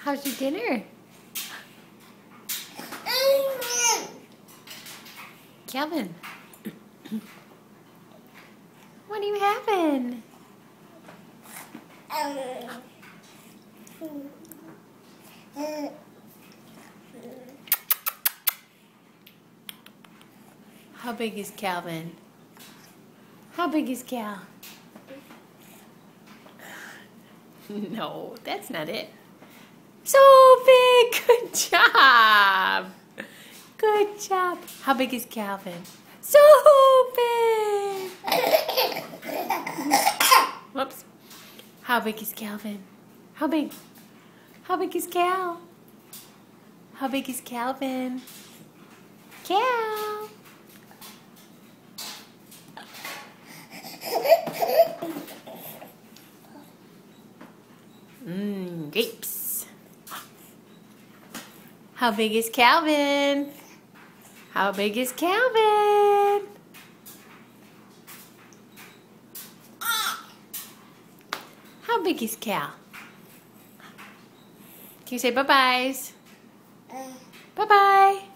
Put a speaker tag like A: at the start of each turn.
A: How's your dinner? Calvin, what are you having? How big is Calvin? How big is Cal? No, that's not it. So big! Good job! Good job. How big is Calvin? So big! Whoops. How big is Calvin? How big? How big is Cal? How big is Calvin? Cal! Grapes. How big is Calvin? How big is Calvin? How big is Cal? Can you say bye-byes? Bye-bye.